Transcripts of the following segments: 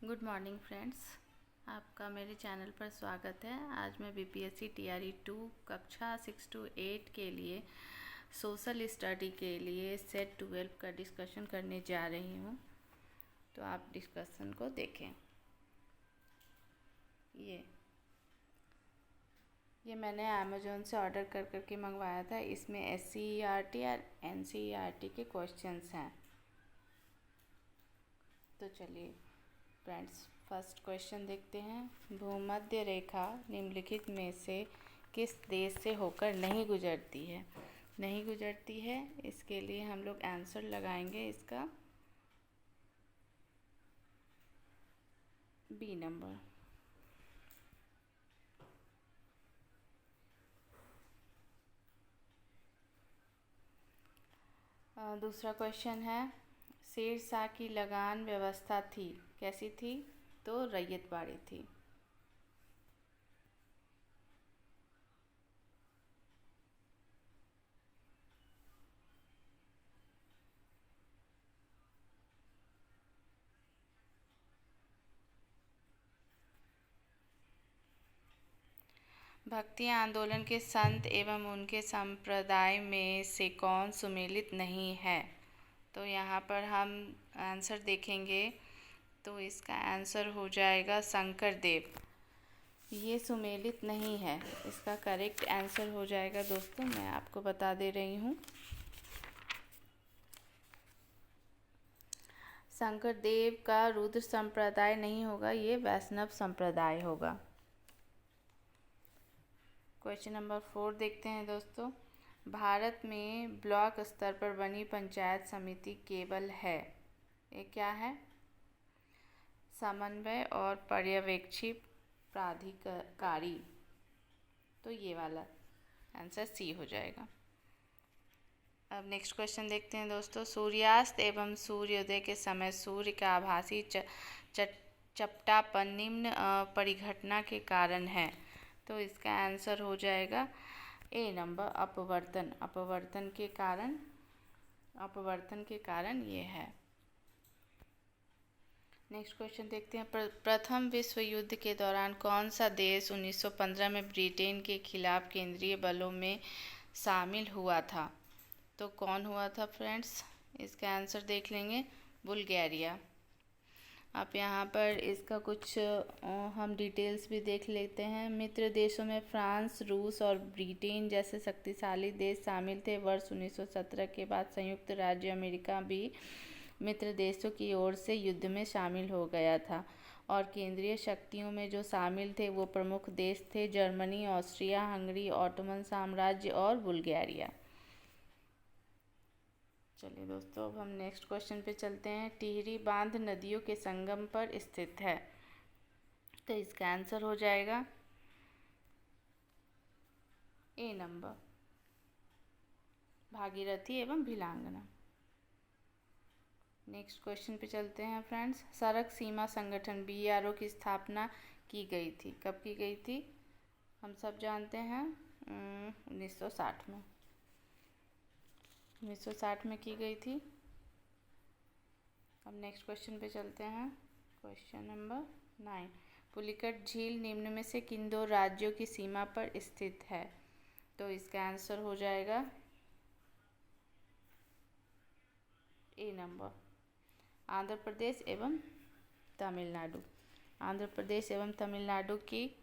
Good morning friends, आपका मेरे channel पर स्वागत है। आज मैं बीपीएससी टीआरई 2 कक्षा 6 to 8 के लिए सोशल स्टडी के लिए सेट 12 का डिस्कशन करने जा रही हूँ। तो आप डिस्कशन को देखें। ये मैंने अमेज़ॉन से ऑर्डर कर के मंगवाया था। इसमें SCERT और NCERT के क्वेश्चंस हैं। तो चलिए फ्रेंड्स, फर्स्ट क्वेश्चन देखते हैं। भूमध्य रेखा निम्नलिखित में से किस देश से होकर नहीं गुजरती है? इसके लिए हम लोग आंसर लगाएंगे इसका बी नंबर। दूसरा क्वेश्चन है, शेर शाह की लगान व्यवस्था थी, कैसी थी? तो रैयतवाड़ी थी। भक्ति आंदोलन के संत एवं उनके संप्रदाय में से कौन सुमेलित नहीं है? तो यहाँ पर हम आंसर देखेंगे तो इसका आंसर हो जाएगा शंकर देव। ये सुमेलित नहीं है, इसका करेक्ट आंसर हो जाएगा। दोस्तों, मैं आपको बता दे रही हूँ, शंकर देव का रुद्र संप्रदाय नहीं होगा, ये वैष्णव संप्रदाय होगा। क्वेश्चन नंबर 4 देखते हैं दोस्तों। भारत में ब्लॉक स्तर पर बनी पंचायत समिति केवल है, ये क्या है? समन्वय और पर्यवेक्षी प्राधिकारी। तो ये वाला आंसर सी हो जाएगा। अब नेक्स्ट क्वेश्चन देखते हैं दोस्तों। सूर्यास्त एवं सूर्योदय के समय सूर्य का आभासी चपटापन निम्न परिघटना के कारण है। तो इसका आंसर हो जाएगा ए नंबर, अपवर्तन। अपवर्तन के कारण ये है। नेक्स्ट क्वेश्चन देखते हैं। प्रथम विश्व युद्ध के दौरान कौन सा देश 1915 में ब्रिटेन के खिलाफ केंद्रीय बलों में शामिल हुआ था? तो कौन हुआ था फ्रेंड्स? इसका आंसर देख लेंगे, बुल्गारिया। आप यहाँ पर इसका कुछ हम डिटेल्स भी देख लेते हैं। मित्र देशों में फ्रांस, रूस और ब्रिटेन जैसे शक्तिशाली देश शामिल थे। वर्ष 1917 के बाद संयुक्त राज्य अमेरिका भी मित्र देशों की ओर से युद्ध में शामिल हो गया था, और केंद्रीय शक्तियों में जो शामिल थे वो प्रमुख देश थे जर्मनी, ऑस्ट्रिया हंगरी, ऑटोमन साम्राज्य और बुल्गारिया। चलिए दोस्तों, अब हम नेक्स्ट क्वेश्चन पे चलते हैं। टिहरी बांध नदियों के संगम पर स्थित है, तो इसका आंसर हो जाएगा ए नंबर, भागीरथी एवं भिलांगना। नेक्स्ट क्वेश्चन पे चलते हैं फ्रेंड्स। सड़क सीमा संगठन BRO की स्थापना की गई थी, कब की गई थी? हम सब जानते हैं 1960 में। 1960 में की गई थी। अब नेक्स्ट क्वेश्चन पे चलते हैं। Question number 9। पुलिकट झील निम्न में से किन दो राज्यों की सीमा पर स्थित है? तो इसका आंसर हो जाएगा ए नंबर, आंध्र प्रदेश एवं तमिलनाडु। आंध्र प्रदेश एवं तमिलनाडु की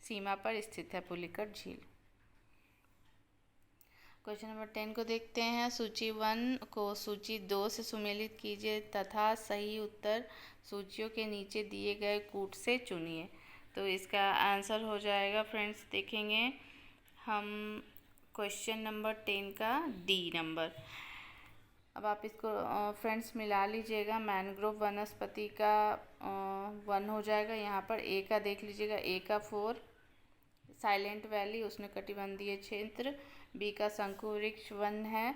सीमा पर स्थित है पुलिकट झील। क्वेश्चन नंबर 10 को देखते हैं। सूची 1 को सूची 2 से सुमेलित कीजिए तथा सही उत्तर सूचियों के नीचे दिए गए कूट से चुनिए। तो इसका आंसर हो जाएगा फ्रेंड्स, देखेंगे हम क्वेश्चन नंबर 10 का डी नंबर। अब आप इसको फ्रेंड्स मिला लीजिएगा। मैनग्रोव वनस्पति का 1 हो जाएगा। यहाँ पर ए का देख लीजिएगा, ए का 4 साइलेंट वैली, उष्णकटिबंधीय क्षेत्र। बी का शंकु वृक्ष 1 है,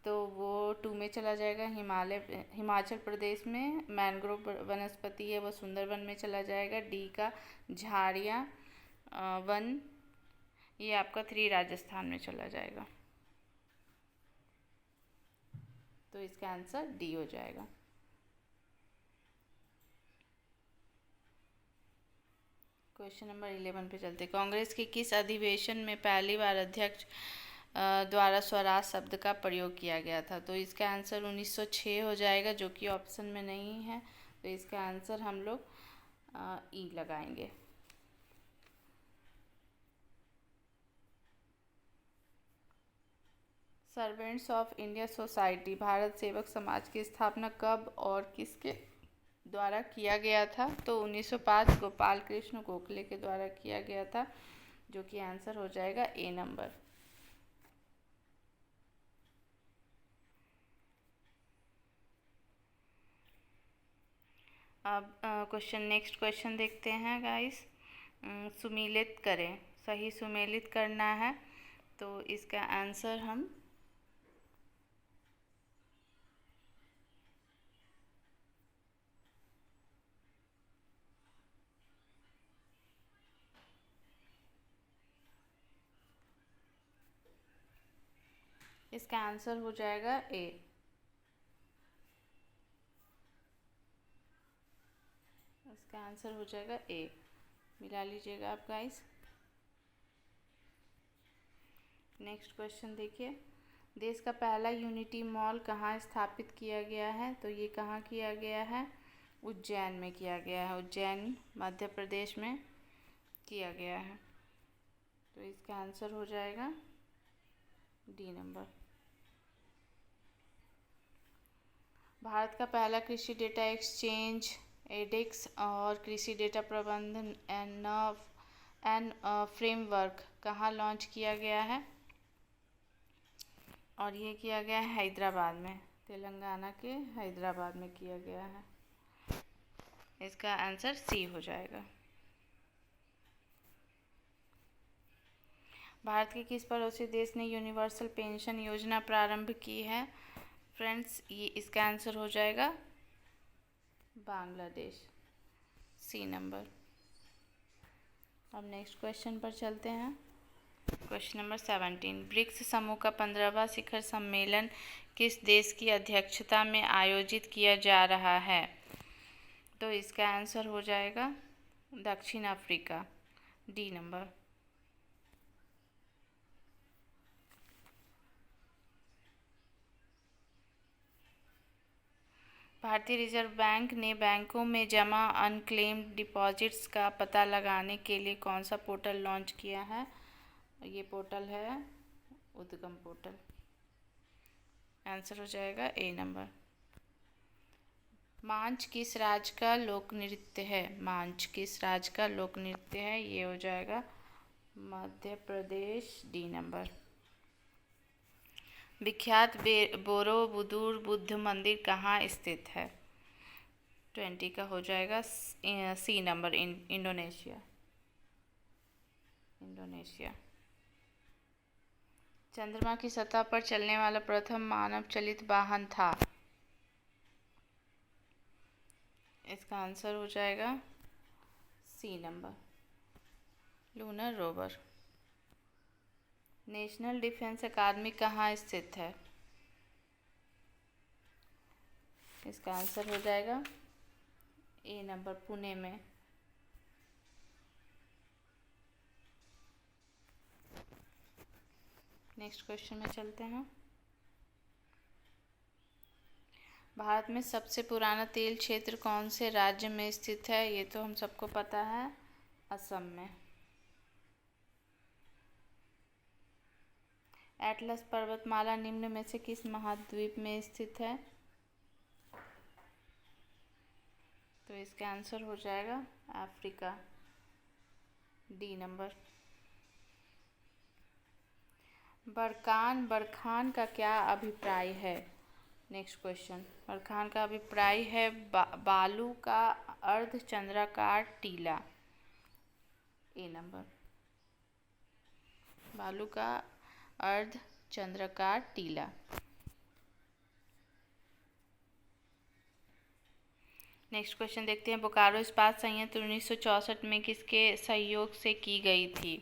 तो वो 2 में चला जाएगा, हिमाचल प्रदेश में। मैनग्रोव वनस्पति है वो सुंदरबन में चला जाएगा। डी का झाड़ियाँ 1, ये आपका 3 राजस्थान में चला जाएगा। तो इसका आंसर डी हो जाएगा। क्वेश्चन नंबर 11 पे चलते। कांग्रेस के किस अधिवेशन में पहली बार अध्यक्ष द्वारा स्वराज शब्द का प्रयोग किया गया था? तो इसका आंसर 1906 हो जाएगा, जो कि ऑप्शन में नहीं है। तो इसका आंसर हम लोग ई लगाएंगे। Servants of India society, Bharat सेवक समाज की स्थापना कब और किसके द्वारा किया गया था? तो 1905 गोपाल कृष्ण गोखले के द्वारा किया गया था, जो कि आंसर हो जाएगा ए नंबर। अब नेक्स्ट क्वेश्चन देखते हैं गाइस। सुमेलित करें, सही सुमेलित करना है। तो इसका आंसर हम इसका आंसर हो जाएगा ए। इसका आंसर हो जाएगा ए। मिला लीजिएगा आप गाइस। नेक्स्ट क्वेश्चन देखिए। देश का पहला यूनिटी मॉल कहाँ स्थापित किया गया है? तो ये कहाँ किया गया है? उज्जैन में किया गया है। उज्जैन मध्य प्रदेश में किया गया है। तो इसका आंसर हो जाएगा डी नंबर। भारत का पहला कृषि डेटा एक्सचेंज एडेक्स और कृषि डेटा प्रबंधन एंड फ्रेमवर्क कहाँ लॉन्च किया गया है? और ये किया गया है हैदराबाद में, तेलंगाना के हैदराबाद में किया गया है। इसका आंसर सी हो जाएगा। भारत के किस पड़ोसी देश ने यूनिवर्सल पेंशन योजना प्रारंभ की है? फ्रेंड्स, ये इसका आंसर हो जाएगा बांग्लादेश, सी नंबर। अब नेक्स्ट क्वेश्चन पर चलते हैं। Question number 17। ब्रिक्स समूह का 15वां शिखर सम्मेलन किस देश की अध्यक्षता में आयोजित किया जा रहा है? तो इसका आंसर हो जाएगा दक्षिण अफ्रीका, डी नंबर। भारतीय रिजर्व बैंक ने बैंकों में जमा अनक्लेम्ड डिपॉजिट्स का पता लगाने के लिए कौन सा पोर्टल लॉन्च किया है? ये पोर्टल है उद्गम पोर्टल। आंसर हो जाएगा ए नंबर। मांझ किस राज्य का लोक नृत्य है? मांझ किस राज्य का लोक नृत्य है? ये हो जाएगा मध्य प्रदेश, डी नंबर। विख्यात बोरोबुदुर बुद्ध मंदिर कहाँ स्थित है? 20 का हो जाएगा सी नंबर, इंडोनेशिया। चंद्रमा की सतह पर चलने वाला प्रथम मानव चलित वाहन था? इसका आंसर हो जाएगा C number, lunar rover. National defence academy कहाँ स्थित है? इसका आंसर हो जाएगा ए नंबर, पुणे में। नेक्स्ट क्वेश्चन में चलते हैं। भारत में सबसे पुराना तेल क्षेत्र कौन से राज्य में स्थित है? ये तो हम सबको पता है, असम में। एटलस पर्वतमाला निम्न में से किस महाद्वीप में स्थित है? तो इसका आंसर हो जाएगा अफ्रीका, डी नंबर। बरखान का क्या अभिप्राय है? Next question. बरखान का अभिप्राय है बालू का अर्धचंद्राकार टीला, ए नंबर। बालू का अर्धचंद्राकार टीला। नेक्स्ट क्वेश्चन देखते हैं। बोकारो इस्पात संयंत्र 1964 में किसके सहयोग से की गई थी?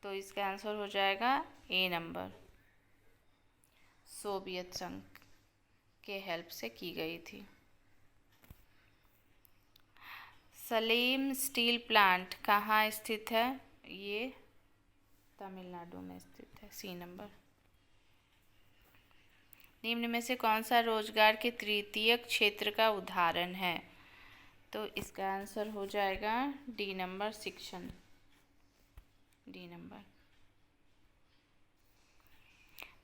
तो इसका आंसर हो जाएगा ए नंबर, सोवियत संघ के हेल्प से की गई थी। सलीम स्टील प्लांट कहाँ स्थित है? ये तमिलनाडु में स्थित है। C number. निम्न में से कौन सा रोजगार के तृतीय क्षेत्र का उदाहरण है? तो इसका आंसर हो जाएगा डी नंबर, शिक्षण। D number.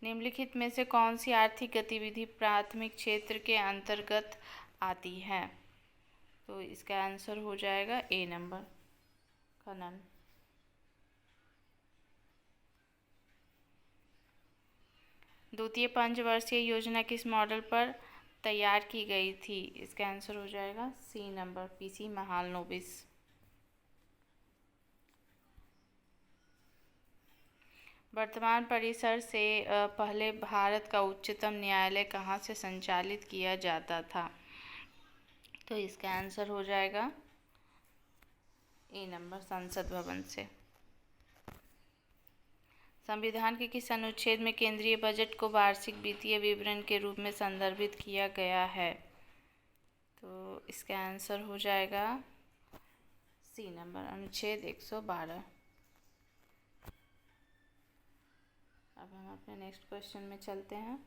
निम्नलिखित में से कौन सी आर्थिक गतिविधि प्राथमिक क्षेत्र के अंतर्गत आती है? तो इसका आंसर हो जाएगा ए नंबर, खनन। द्वितीय पंचवर्षीय योजना किस मॉडल पर तैयार की गई थी? इसका आंसर हो जाएगा सी नंबर, पीसी महालनोबिस। वर्तमान परिसर से पहले भारत का उच्चतम न्यायालय कहाँ से संचालित किया जाता था? तो इसका आंसर हो जाएगा ए नंबर, संसद भवन से। संविधान के किस अनुच्छेद में केंद्रीय बजट को वार्षिक वित्तीय विवरण के रूप में संदर्भित किया गया है? तो इसका आंसर हो जाएगा सी नंबर, अनुच्छेद 112। अब हम अपने नेक्स्ट क्वेश्चन में चलते हैं।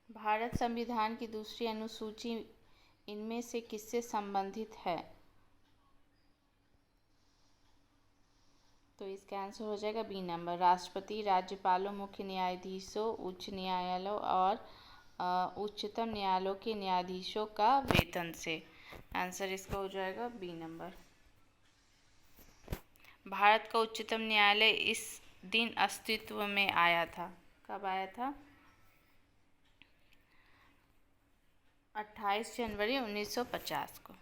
भारत संविधान की दूसरी अनुसूची इनमें से किससे संबंधित है? तो इसका आंसर हो जाएगा बी नंबर, राष्ट्रपति, राज्यपालों, मुख्य न्यायाधीशों, उच्च न्यायालयों और उच्चतम न्यायालयों के न्यायाधीशों का वेतन से। आंसर इसका हो जाएगा बी नंबर। भारत का उच्चतम न्यायालय इस दिन अस्तित्व में आया था। कब आया था? 28 जनवरी 1950 को।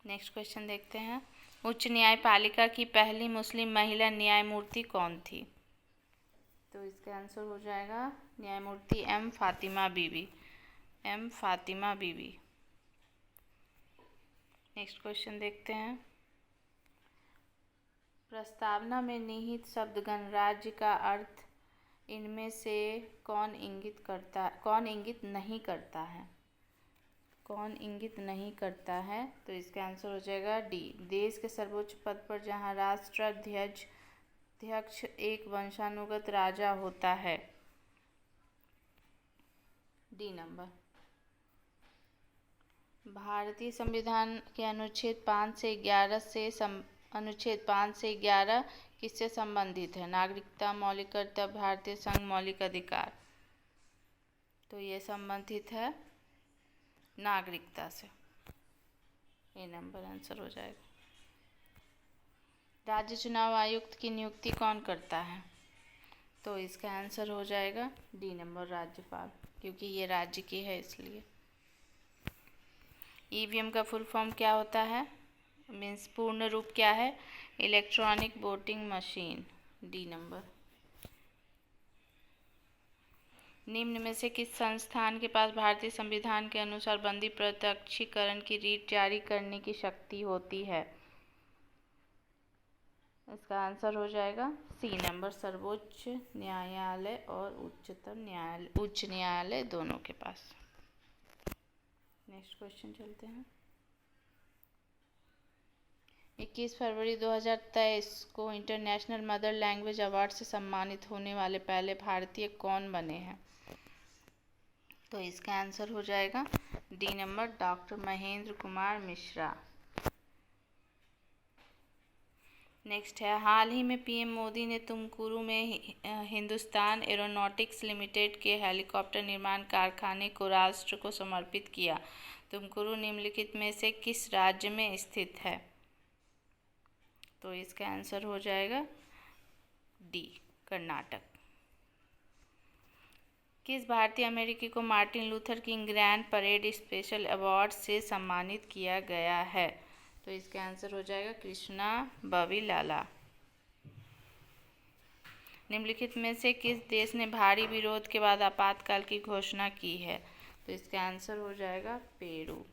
नेक्स्ट क्वेश्चन देखते हैं। उच्च न्यायपालिका की पहली मुस्लिम महिला न्यायमूर्ति कौन थी? तो इसका आंसर हो जाएगा न्यायमूर्ति एम फातिमा बीवी। एम फातिमा बीवी। नेक्स्ट क्वेश्चन देखते हैं। प्रस्तावना में निहित शब्द गणराज्य का अर्थ इनमें से कौन इंगित नहीं करता है? कौन इंगित नहीं करता है? तो इसका आंसर हो जाएगा डी, देश के सर्वोच्च पद पर जहां राष्ट्राध्यक्ष एक वंशानुगत राजा होता है। D number. भारतीय संविधान के अनुच्छेद 5 से 11 किससे संबंधित है? नागरिकता, मौलिक कर्तव्य, भारतीय संघ, मौलिक अधिकार। तो ये संबंधित है नागरिकता से। ए नंबर आंसर हो जाएगा। राज्य चुनाव आयुक्त की नियुक्ति कौन करता है? तो इसका आंसर हो जाएगा डी नंबर, राज्यपाल, क्योंकि ये राज्य की है इसलिए। ईवीएम का फुल फॉर्म क्या होता है? मीन्स पूर्ण रूप क्या है? Electronic voting machine. D number. निम्न में से किस संस्थान के पास भारतीय संविधान के अनुसार बंदी प्रत्यक्षीकरण की रीट जारी करने की शक्ति होती है? इसका आंसर हो जाएगा सी नंबर, सर्वोच्च न्यायालय और उच्च न्यायालय दोनों के पास। नेक्स्ट क्वेश्चन चलते हैं। 21 फरवरी 2023 को इंटरनेशनल मदर लैंग्वेज अवार्ड से सम्मानित होने वाले पहले भारतीय कौन बने हैं? तो इसका आंसर हो जाएगा D number, doctor Mahendra Kumar Mishra. Next है, हाल ही में पीएम मोदी ने तुमकुरू में हिंदुस्तान एरोनॉटिक्स लिमिटेड के हेलीकॉप्टर निर्माण कारखाने को राष्ट्र को समर्पित किया। तुमकुरू निम्नलिखित में से किस राज्य में स्थित है? तो इसका आंसर हो जाएगा डी, कर्नाटक। किस भारतीय अमेरिकी को Martin Luther king grand parade special award से सम्मानित किया गया है? तो इसका आंसर हो जाएगा कृष्णा बविलाला। निम्नलिखित में से किस देश ने भारी विरोध के बाद आपातकाल की घोषणा की है? तो इसका आंसर हो जाएगा पेरू।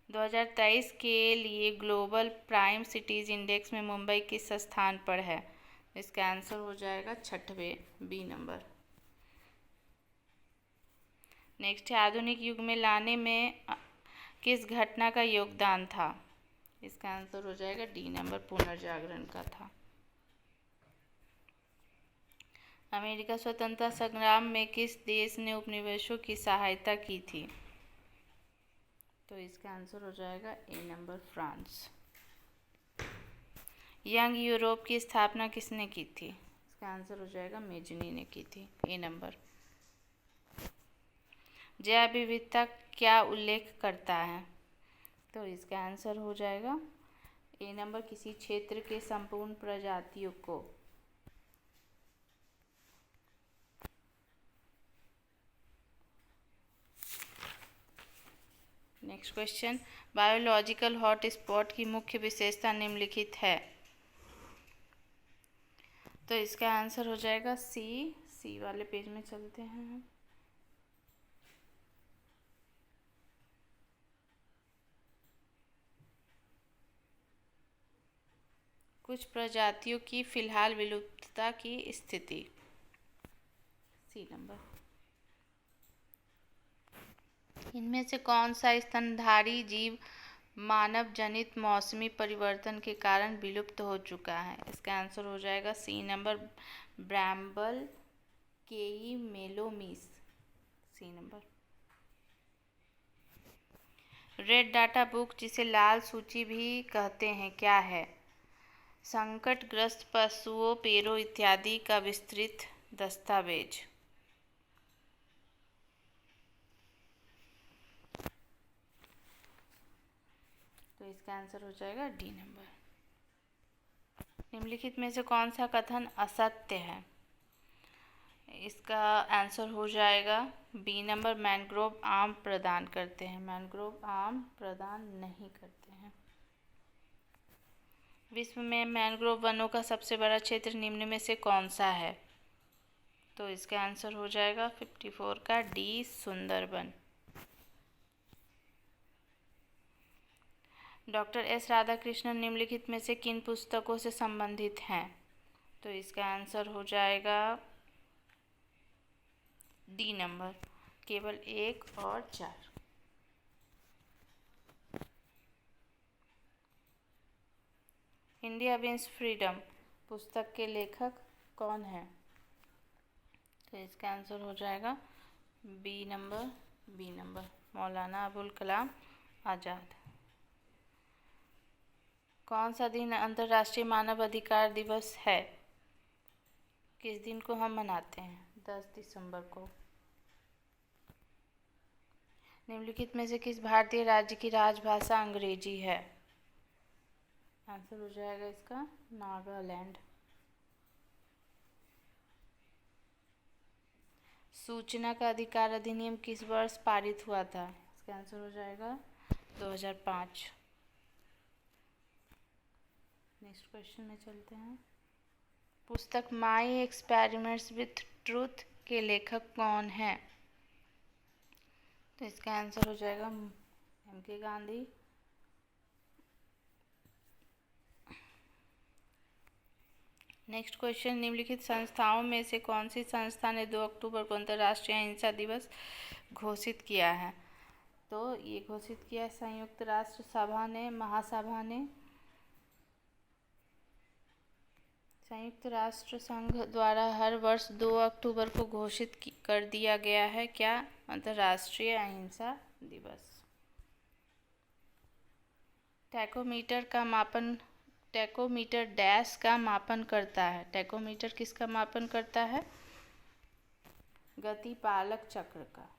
2023 के लिए ग्लोबल प्राइम सिटीज़ इंडेक्स में मुंबई किस स्थान पर है? इसका आंसर हो जाएगा 6वें, बी नंबर। नेक्स्ट है, आधुनिक युग में लाने में किस घटना का योगदान था? इसका आंसर हो जाएगा डी नंबर, पुनर्जागरण का था। अमेरिका स्वतंत्रता संग्राम में किस देश ने उपनिवेशों की सहायता की थी? तो इसका आंसर हो जाएगा ए नंबर, फ्रांस। यंग यूरोप की स्थापना किसने की थी? इसका आंसर हो जाएगा मेजनी ने की थी, ए नंबर। जैव विविधता क्या उल्लेख करता है? तो इसका आंसर हो जाएगा ए नंबर, किसी क्षेत्र के संपूर्ण प्रजातियों को। नेक्स्ट क्वेश्चन, बायोलॉजिकल हॉटस्पॉट की मुख्य विशेषता निम्नलिखित है। तो इसका आंसर हो जाएगा सी वाले पेज में चलते हैं हम। कुछ प्रजातियों की फिलहाल विलुप्तता की स्थिति, सी नंबर। इनमें से कौन सा स्तनधारी जीव मानव जनित मौसमी परिवर्तन के कारण विलुप्त हो चुका है? इसका आंसर हो जाएगा C number, Bramble Cay melomys, C number. Red data book, जिसे लाल सूची भी कहते हैं, क्या है? संकटग्रस्त पशुओं, पेड़ों इत्यादि का विस्तृत दस्तावेज। तो इसका आंसर हो जाएगा डी नंबर। निम्नलिखित में से कौन सा कथन असत्य है? इसका आंसर हो जाएगा बी नंबर, मैंग्रोव आम प्रदान करते हैं। मैंग्रोव आम प्रदान नहीं करते हैं। विश्व में मैंग्रोव वनों का सबसे बड़ा क्षेत्र निम्न में से कौन सा है? तो इसका आंसर हो जाएगा 54 का D, Sundarban. Doctor S Radhakrishnan निम्नलिखित में से किन पुस्तकों से संबंधित हैं? तो इसका आंसर हो जाएगा डी नंबर, केवल 1 और 4। इंडिया विंस फ्रीडम पुस्तक के लेखक कौन है? तो इसका आंसर हो जाएगा बी नंबर, मौलाना अबुल कलाम आज़ाद। कौन सा दिन अंतर्राष्ट्रीय मानव अधिकार दिवस है? किस दिन को हम मनाते हैं? 10 दिसंबर को। निम्नलिखित में से किस भारतीय राज्य की राजभाषा अंग्रेजी है? आंसर हो जाएगा इसका नागालैंड। सूचना का अधिकार अधिनियम किस वर्ष पारित हुआ था? इसका आंसर हो जाएगा 2005। नेक्स्ट क्वेश्चन में चलते हैं। पुस्तक माई एक्सपेरिमेंट्स विथ ट्रूथ के लेखक कौन है? तो इसका आंसर हो जाएगा एम.के. गांधी। नेक्स्ट क्वेश्चन, निम्नलिखित संस्थाओं में से कौन सी संस्था ने 2 अक्टूबर को अंतर्राष्ट्रीय अहिंसा दिवस घोषित किया है? तो ये घोषित किया संयुक्त राष्ट्र सभा ने, महासभा ने। संयुक्त राष्ट्र संघ द्वारा हर वर्ष 2 अक्टूबर को घोषित कर दिया गया है क्या? अंतर्राष्ट्रीय अहिंसा दिवस। टैकोमीटर डैश का मापन करता है। टैकोमीटर किसका मापन करता है? गतिपालक चक्र का।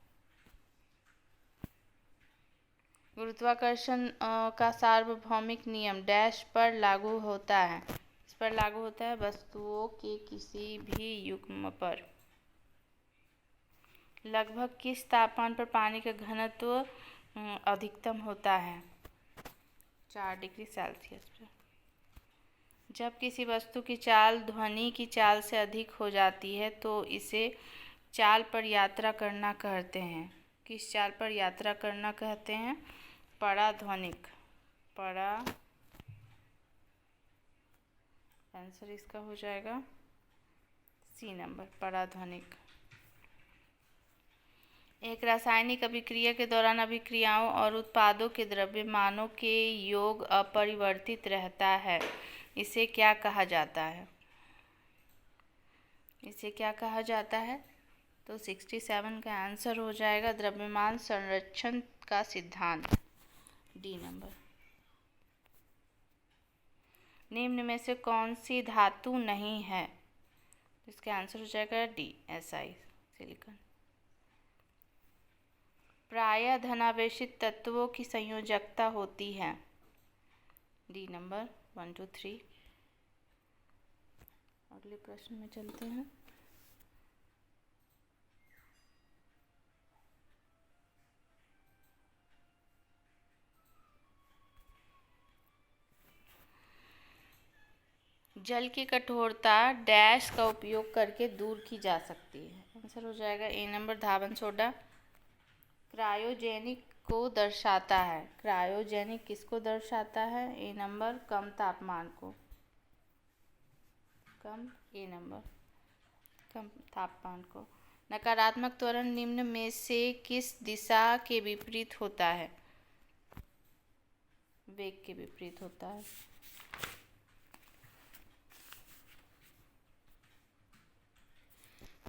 गुरुत्वाकर्षण का सार्वभौमिक नियम डैश पर लागू होता है। इस पर लागू होता है वस्तुओं के किसी भी युग्म पर। लगभग किस तापमान पर पानी का घनत्व अधिकतम होता है? 4 डिग्री सेल्सियस पर। जब किसी वस्तु की चाल ध्वनि की चाल से अधिक हो जाती है तो इसे चाल पर यात्रा करना कहते हैं। किस चाल पर यात्रा करना कहते हैं? पराध्वनिक, परा, आंसर इसका हो जाएगा सी नंबर, पराध्वनिक। एक रासायनिक अभिक्रिया के दौरान अभिक्रियाओं और उत्पादों के द्रव्यमानों के योग अपरिवर्तित रहता है, इसे क्या कहा जाता है? इसे क्या कहा जाता है? तो 67 का आंसर हो जाएगा द्रव्यमान संरक्षण का सिद्धांत, डी नंबर। निम्न में से कौन सी धातु नहीं है? इसका आंसर हो जाएगा डी, Si, सिलिकॉन। प्रायः धनावेशित तत्वों की संयोजकता होती है, डी नंबर 1 2 3। अगले प्रश्न में चलते हैं। जल की कठोरता डैश का उपयोग करके दूर की जा सकती है, आंसर हो जाएगा ए नंबर, धावन सोडा। क्रायोजेनिक को दर्शाता है, क्रायोजेनिक किसको दर्शाता है? ए नंबर, कम तापमान को, कम, ए नंबर, कम तापमान को। नकारात्मक त्वरण निम्न में से किस दिशा के विपरीत होता है? वेग के विपरीत होता है।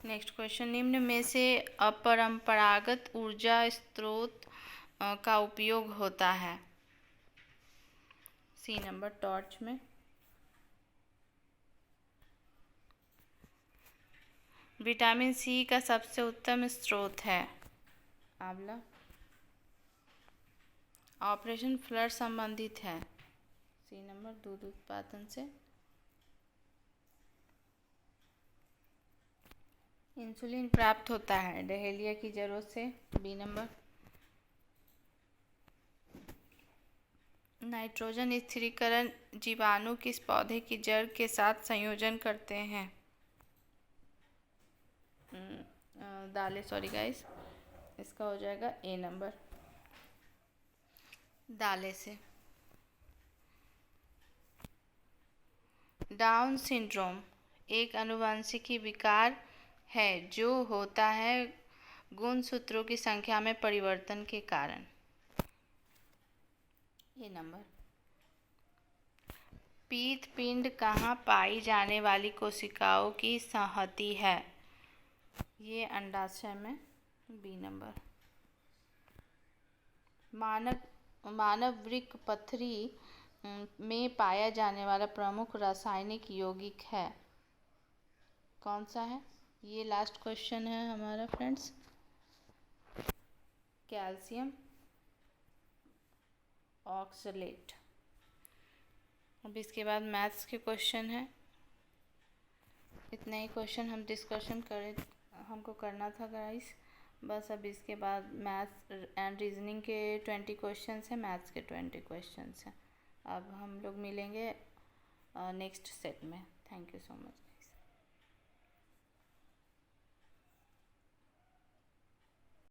नेक्स्ट क्वेश्चन, निम्न में से अपरंपरागत ऊर्जा स्रोत का उपयोग होता है? सी नंबर, टॉर्च में। विटामिन सी का सबसे उत्तम स्रोत है? आंवला। ऑपरेशन फ्लड संबंधित है? सी नंबर, दूध उत्पादन से। इंसुलिन प्राप्त होता है डहेलिया की जड़ों से, बी नंबर। नाइट्रोजन स्थिरीकरण जीवाणु किस पौधे की जड़ के साथ संयोजन करते हैं? दालें, सॉरी गाइस, इसका हो जाएगा ए नंबर, दालें से। डाउन सिंड्रोम एक आनुवंशिकी विकार है जो होता है गुणसूत्रों की संख्या में परिवर्तन के कारण, ये नंबर। पीत पिंड कहाँ पाई जाने वाली कोशिकाओं की संहति है? ये अंडाशय में, बी नंबर। मानव वृक्क पथरी में पाया जाने वाला प्रमुख रासायनिक यौगिक है, कौन सा है? ये लास्ट क्वेश्चन है हमारा फ्रेंड्स। Calcium oxalate. अब इसके बाद मैथ्स के क्वेश्चन है। इतने ही क्वेश्चन हम डिस्कशन करें, हमको करना था गाइस, बस। अब इसके बाद मैथ्स एंड रीजनिंग के 20 क्वेश्चंस हैं, मैथ्स के 20 क्वेश्चंस हैं। अब हम लोग मिलेंगे नेक्स्ट सेट में। Thank you so much.